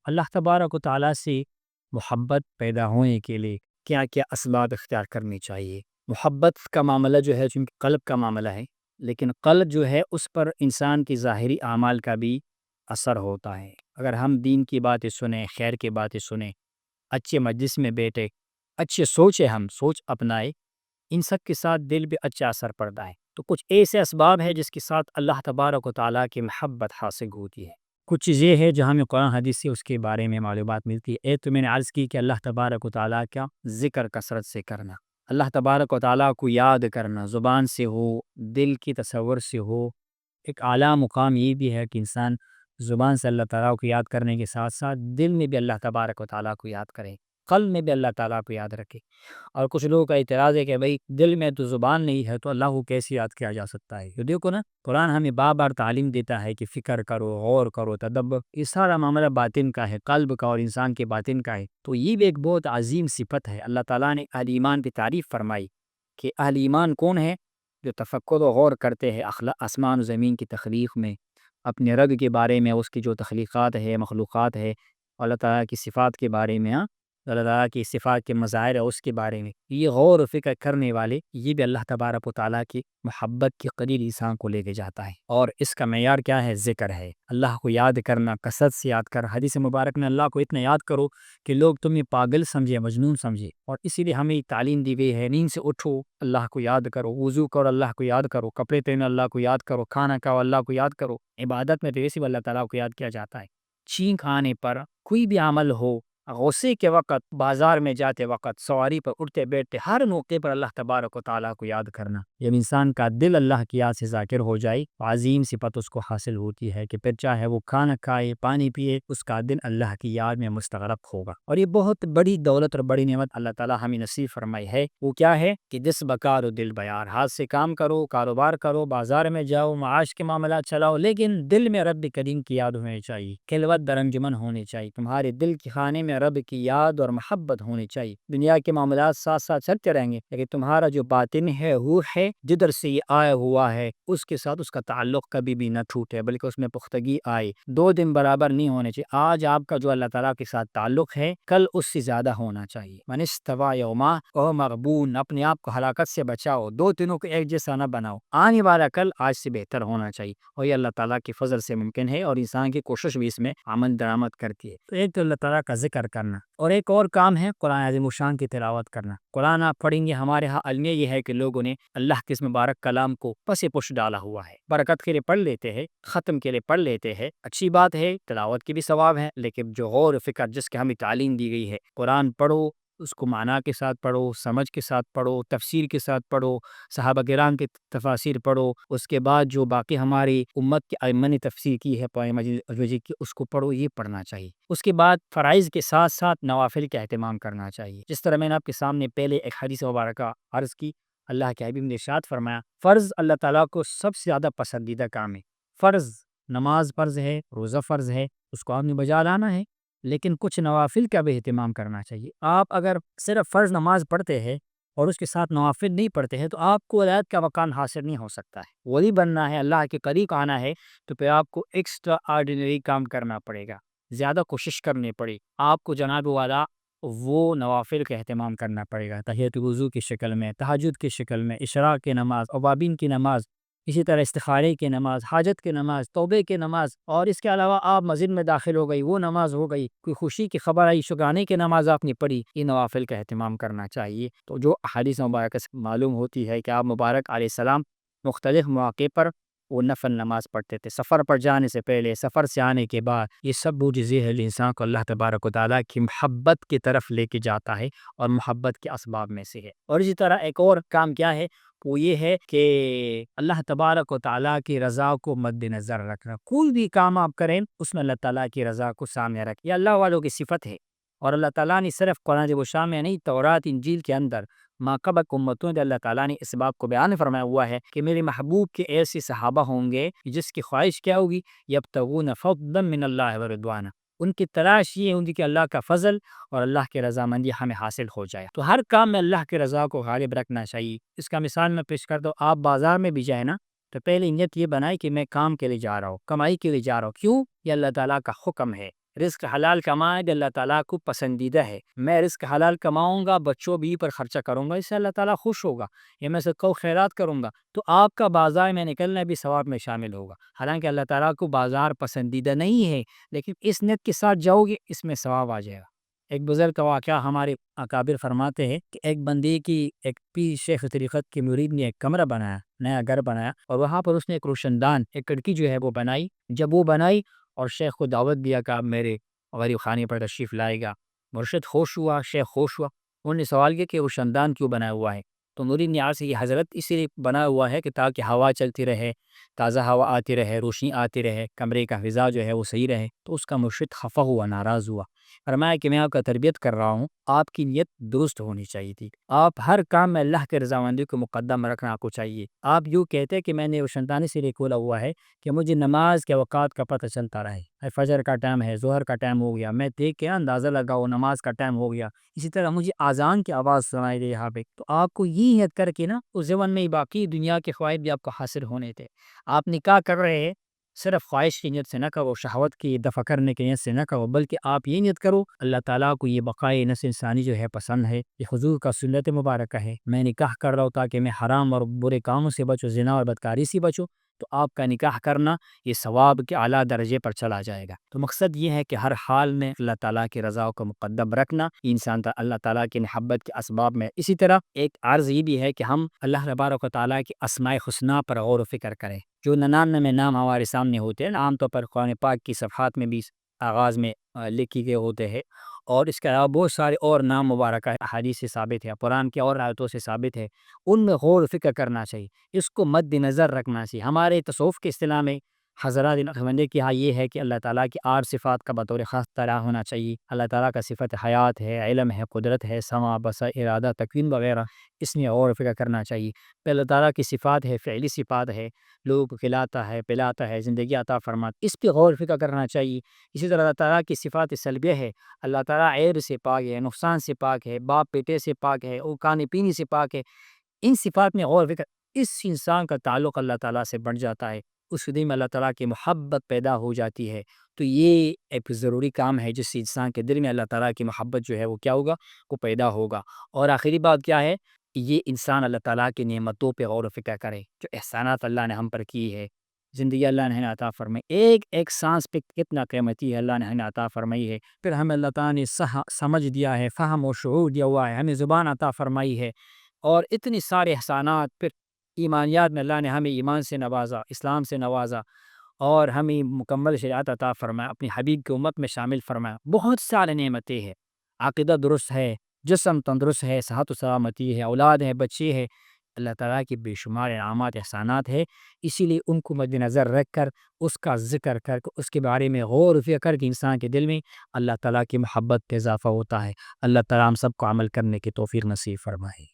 اللہ تبارک و تعالیٰ سے محبت پیدا ہونے کے لیے کیا کیا اسباب اختیار کرنی چاہیے؟ محبت کا معاملہ جو ہے چونکہ قلب کا معاملہ ہے، لیکن قلب جو ہے اس پر انسان کی ظاہری اعمال کا بھی اثر ہوتا ہے۔ اگر ہم دین کی باتیں سنیں، خیر کی باتیں سنیں، اچھے مجلس میں بیٹھے، اچھے ہم سوچ اپنائے، ان سب کے ساتھ دل پہ اچھا اثر پڑتا ہے۔ تو کچھ ایسے اسباب ہیں جس کے ساتھ اللہ تبارک و تعالیٰ کی محبت حاصل ہوتی ہے۔ کچھ چیزیں ہیں جو ہمیں قرآن حدیث سے اس کے بارے میں معلومات ملتی ہے۔ ایک تو میں نے عرض کی کہ اللہ تبارک و تعالیٰ کا ذکر کثرت سے کرنا، اللہ تبارک و تعالیٰ کو یاد کرنا، زبان سے ہو، دل کی تصور سے ہو۔ ایک اعلیٰ مقام یہ بھی ہے کہ انسان زبان سے اللہ تعالیٰ کو یاد کرنے کے ساتھ ساتھ دل میں بھی اللہ تبارک و تعالیٰ کو یاد کرے، قلب میں بھی اللہ تعالیٰ کو یاد رکھے۔ اور کچھ لوگوں کا اعتراض ہے کہ بھئی دل میں تو زبان نہیں ہے تو اللہ کو کیسے یاد کیا جا سکتا ہے؟ تو دیکھو نا، قرآن ہمیں بار بار تعلیم دیتا ہے کہ فکر کرو، غور کرو، تدبر۔ یہ سارا معاملہ باطن کا ہے، قلب کا اور انسان کے باطن کا ہے۔ تو یہ بھی ایک بہت عظیم صفت ہے۔ اللہ تعالیٰ نے اہل ایمان پہ تعریف فرمائی کہ اہل ایمان کون ہے؟ جو تفکر و غور کرتے ہیں آسمان و زمین کی تخلیق میں، اپنے رب کے بارے میں، اس کی جو تخلیقات ہے، مخلوقات ہے، اللہ تعالیٰ کی صفات کے بارے میں، اللہ تعالیٰ کی صفات کے مظاہر ہے اس کے بارے میں، یہ غور و فکر کرنے والے، یہ بھی اللہ تبارک و تعالیٰ کی محبت کے قریب انسان کو لے کے جاتا ہے۔ اور اس کا معیار کیا ہے؟ ذکر ہے، اللہ کو یاد کرنا، کثرت سے یاد کر۔ حدیث مبارک میں اللہ کو اتنا یاد کرو کہ لوگ تمہیں پاگل سمجھے، مجنون سمجھے۔ اور اسی لیے ہمیں تعلیم دی گئی ہے، نیند سے اٹھو اللہ کو یاد کرو، وضو کرو اللہ کو یاد کرو، کپڑے پہنو اللہ کو یاد کرو، کھانا کھاؤ اللہ کو یاد کرو۔ عبادت میں تو ویسے بھی اللہ تعالیٰ کو یاد کیا جاتا ہے۔ چھینک آنے پر، کوئی بھی عمل ہو، غصے کے وقت، بازار میں جاتے وقت، سواری پر اٹھتے بیٹھتے، ہر موقع پر اللہ تبارک و تعالیٰ کو یاد کرنا۔ جب انسان کا دل اللہ کی یاد سے ذاکر ہو جائے، عظیم صفت اس کو حاصل ہوتی ہے کہ پھر چاہے وہ کھانا کھائے، پانی پیے، اس کا دل اللہ کی یاد میں مستغرق ہوگا۔ اور یہ بہت بڑی دولت اور بڑی نعمت اللہ تعالیٰ ہمیں نصیب فرمائی ہے۔ وہ کیا ہے کہ جس بکار و دل بیار، ہاتھ سے کام کرو، کاروبار کرو، بازار میں جاؤ، معاش کے معاملات چلاؤ، لیکن دل میں رب کریم کی یاد ہونی چاہیے، خلوت در انجمن ہونی چاہیے، تمہارے دل کے خانے میں رب کی یاد اور محبت ہونی چاہیے۔ دنیا کے معاملات ساتھ ساتھ چلتے رہیں گے، لیکن تمہارا جو باطن ہے، روح ہے، جدھر سے یہ آیا ہوا ہے، اس کے ساتھ اس کا تعلق کبھی بھی نہ ٹوٹے، بلکہ اس میں پختگی آئے۔ 2 دن برابر نہیں ہونے چاہیے۔ آج آپ کا جو اللہ تعالیٰ کے ساتھ تعلق ہے، کل اس سے زیادہ ہونا چاہیے۔ من استوى یوما او مغبون، اپنے آپ کو ہلاکت سے بچاؤ، 2 دنوں کو ایک جیسا نہ بناؤ۔ آنے والا کل آج سے بہتر ہونا چاہیے، اور یہ اللہ تعالیٰ کے فضل سے ممکن ہے، اور انسان کی کوشش بھی اس میں عمل درآمد کرتی ہے۔ تو ایک تو اللہ تعالیٰ کا ذکر کرنا، اور ایک اور کام ہے قرآن عظیم الشان کی تلاوت کرنا۔ قرآن آپ پڑھیں گے، ہمارے ہاں المیہ یہ ہے کہ لوگوں نے اللہ کے اس مبارک کلام کو پس پش ڈالا ہوا ہے۔ برکت کے لیے پڑھ لیتے ہیں، ختم کے لیے پڑھ لیتے ہیں، اچھی بات ہے، تلاوت کی بھی ثواب ہے، لیکن جو غور و فکر جس کے ہمیں تعلیم دی گئی ہے، قرآن پڑھو، اس کو معنی کے ساتھ پڑھو، سمجھ کے ساتھ پڑھو، تفسیر کے ساتھ پڑھو، صحابہ کرام کے تفاسیر پڑھو، اس کے بعد جو باقی ہماری امت کے ائمہ نے تفسیر کی ہے قرآن مجید کی، اس کو پڑھو، یہ پڑھنا چاہیے۔ اس کے بعد فرائض کے ساتھ ساتھ نوافل کا اہتمام کرنا چاہیے۔ جس طرح میں نے آپ کے سامنے پہلے ایک حدیث مبارکہ عرض کی، اللہ کے حبیب نے ارشاد فرمایا، فرض اللہ تعالیٰ کو سب سے زیادہ پسندیدہ کام ہے۔ فرض، نماز فرض ہے، روزہ فرض ہے، اس کو آپ نے بجا لانا ہے، لیکن کچھ نوافل کا بھی اہتمام کرنا چاہیے۔ آپ اگر صرف فرض نماز پڑھتے ہیں اور اس کے ساتھ نوافل نہیں پڑھتے ہیں تو آپ کو ولایت کا مقام حاصل نہیں ہو سکتا ہے۔ ولی بننا ہے، اللہ کے قریب آنا ہے، تو پھر آپ کو ایکسٹرا آرڈینری کام کرنا پڑے گا، زیادہ کوشش کرنی پڑے، آپ کو جناب والا وہ نوافل کا اہتمام کرنا پڑے گا، تحیۃ وضو کی شکل میں، تہجد کی شکل میں، اشراق کی نماز، اوابین کی نماز، اسی طرح استخارے کی نماز، حاجت کی نماز، توبے کی نماز، اور اس کے علاوہ آپ مسجد میں داخل ہو گئی وہ نماز ہو گئی، کوئی خوشی کی خبر آئی شکرانے کی نماز آپ نے پڑھی، یہ نوافل کا اہتمام کرنا چاہیے۔ تو جو احادیث مبارکہ سے معلوم ہوتی ہے کہ آپ مبارک علیہ السلام مختلف مواقع پر وہ نفل نماز پڑھتے تھے، سفر پر جانے سے پہلے، سفر سے آنے کے بعد۔ یہ سب وہ چیزیں ہیں جو انسان کو اللہ تبارک و تعالیٰ کی محبت کی طرف لے کے جاتا ہے، اور محبت کے اسباب میں سے ہے۔ اور اسی طرح ایک اور کام کیا ہے، وہ یہ ہے کہ اللہ تبارک و تعالیٰ کی رضا کو مد نظر رکھنا۔ کوئی بھی کام آپ کریں اس میں اللہ تعالیٰ کی رضا کو سامنے رکھ، یہ اللہ والوں کی صفت ہے۔ اور اللہ تعالیٰ نے صرف قرآن عظیم الشان میں نہیں، تورات انجیل کے اندر ماقبل امتوں میں اللہ تعالیٰ نے اس بات کو بیان فرمایا ہوا ہے کہ میرے محبوب کے ایسے صحابہ ہوں گے جس کی خواہش کیا ہوگی، یبتغون فضلا من اللہ ورضوانا، ان کی تلاش یہ ہوگی کہ اللہ کا فضل اور اللہ کی رضامندی ہمیں حاصل ہو جائے۔ تو ہر کام میں اللہ کی رضا کو غالب رکھنا چاہیے۔ اس کا مثال میں پیش کر دو، آپ بازار میں بھی جائیں نا، تو پہلے نیت یہ بنائے کہ میں کام کے لیے جا رہا ہوں، کمائی کے لیے جا رہا ہوں، کیوں؟ یہ اللہ تعالیٰ کا حکم ہے، رزق حلال کمائے اللہ تعالیٰ کو پسندیدہ ہے. میں رزق حلال کماؤں گا، بچوں بھی پر خرچہ کروں گا، اس سے اللہ تعالیٰ خوش ہوگا. یہ میں صدقہ و خیرات کروں گا تو آپ کا بازار میں نکلنا بھی ثواب میں شامل ہوگا. حالانکہ اللہ تعالیٰ کو بازار پسندیدہ نہیں ہے، لیکن اس نیت کے ساتھ جاؤ گے اس میں ثواب آ جائے گا. ایک بزرگ کا واقعہ ہمارے اکابر فرماتے ہیں کہ ایک بندے کی ایک پیر شیخ طریقت کے مرید نے ایک کمرہ بنایا، نیا گھر بنایا، اور وہاں پر اس نے ایک روشن دان، ایک کھڑکی جو ہے وہ بنائی. جب وہ بنائی اور شیخ کو دعوت دیا کہ آپ میرے غریب خانے پر تشریف لائے گا، مرشد خوش ہوا، شیخ خوش ہوا. انہوں نے سوال کیا کہ روشن دان کیوں بنایا ہوا ہے؟ تو مرید نے عرض کی حضرت اسی لیے بنا ہوا ہے کہ تاکہ ہوا چلتی رہے، تازہ ہوا آتی رہے، روشنی آتی رہے، کمرے کا فضا جو ہے وہ صحیح رہے. تو اس کا مرشد خفا ہوا، ناراض ہوا. فرمایا کہ میں آپ کا تربیت کر رہا ہوں، آپ کی نیت درست ہونی چاہیے تھی. آپ ہر کام میں اللہ کے رضامندی کو مقدم رکھنا آپ کو چاہیے. آپ یوں کہتے کہ میں نے روشندانی سے لیے کھولا ہوا ہے کہ مجھے نماز کے اوقات کا پتہ چلتا رہے. فجر کا ٹائم ہے، ظہر کا ٹائم ہو گیا، میں دیکھ کے اندازہ لگاؤ نماز کا ٹائم ہو گیا. اسی طرح مجھے اذان کی آواز سنائی دے یہاں پہ، تو آپ کو یہ نیت کر کے نا اس زمن میں باقی دنیا کے فوائد بھی آپ کو حاصل ہونے تھے. آپ نکاح کر رہے ہیں، صرف خواہش کی نیت سے نہ کرو، شہوت کی دفع کرنے کی نیت سے نہ کرو، بلکہ آپ یہ نیت کرو اللہ تعالیٰ کو یہ بقائے نسل انسانی جو ہے پسند ہے، یہ حضور کا سنت مبارکہ ہے. میں نکاح کر رہا ہوں تاکہ میں حرام اور برے کاموں سے بچوں، زنا اور بدکاری سے بچوں. تو آپ کا نکاح کرنا یہ ثواب کے اعلیٰ درجے پر چلا جائے گا. تو مقصد یہ ہے کہ ہر حال میں اللہ تعالیٰ کی رضا کو مقدم رکھنا انسان اللہ تعالیٰ کی محبت کے اسباب میں. اسی طرح ایک عرض یہ بھی ہے کہ ہم اللہ تبارک و تعالیٰ کی اسماء حسنہ پر غور و فکر کریں. جو 99 نام ہمارے سامنے ہوتے ہیں، عام طور پر قرآن پاک کی صفحات میں بھی آغاز میں لکھی گئے ہوتے ہیں، اور اس کے علاوہ بہت سارے اور نام مبارکہ احادیث سے ثابت ہے، قرآن کی اور آیتوں سے ثابت ہے. ان میں غور و فکر کرنا چاہیے، اس کو مد نظر رکھنا چاہیے. ہمارے تصوف کے اصطلاح میں حضرات نقشبندی کی یہ ہے کہ اللہ تعالیٰ کی 8 صفات کا بطور خاص طرح ہونا چاہیے. اللہ تعالیٰ کا صفت حیات ہے، علم ہے، قدرت ہے، سمع، بصر، ارادہ، تکوین وغیرہ، اس میں غور و فکر کرنا چاہیے. پھر اللہ تعالیٰ کی صفات ہے، فعلی صفات ہے، لوگوں کو کھلاتا ہے، پلاتا ہے، زندگی عطا فرماتا، اس پہ غور و فکر کرنا چاہیے. اسی طرح اللہ تعالیٰ کی صفات سلبیہ ہے، اللہ تعالیٰ عیب سے پاک ہے، نقصان سے پاک ہے، باپ بیٹے سے پاک ہے، اور کھانے پینے سے پاک ہے. ان صفات میں غور و فکر، اس انسان کا تعلق اللہ تعالیٰ سے بڑھ جاتا ہے، اس دل میں اللہ تعالیٰ کی محبت پیدا ہو جاتی ہے. تو یہ ایک ضروری کام ہے جس سے انسان کے دل میں اللہ تعالیٰ کی محبت جو ہے وہ کیا ہوگا، وہ پیدا ہوگا. اور آخری بات کیا ہے، یہ انسان اللہ تعالیٰ کی نعمتوں پہ غور و فکر کرے، جو احسانات اللہ نے ہم پر کی ہے. زندگی اللہ نے ہمیں عطا فرمائی، ایک ایک سانس پہ کتنا قیمتی ہے اللہ نے ہمیں عطا فرمائی ہے. پھر ہمیں اللہ تعالیٰ نے سمجھ دیا ہے، فہم و شعور دیا ہوا ہے، ہمیں زبان عطا فرمائی ہے، اور اتنی سارے احسانات. پھر ایمانیات میں اللہ نے ہمیں ایمان سے نوازا، اسلام سے نوازا، اور ہمیں مکمل شریعت عطا فرمایا، اپنی حبیب کی امت میں شامل فرمایا. بہت سارے نعمتیں ہیں، عقیدہ درست ہے، جسم تندرست ہے، صحت و سلامتی ہے، اولاد ہے، بچے ہے. اللہ تعالیٰ کی بے شمار انعامات احسانات ہے. اسی لیے ان کو مد نظر رکھ کر، اس کا ذکر کر کے، اس کے بارے میں غور و فکر کر کے انسان کے دل میں اللہ تعالیٰ کی محبت کا اضافہ ہوتا ہے. اللہ تعالیٰ ہم سب کو عمل کرنے کی توفیق نصیب فرمائے.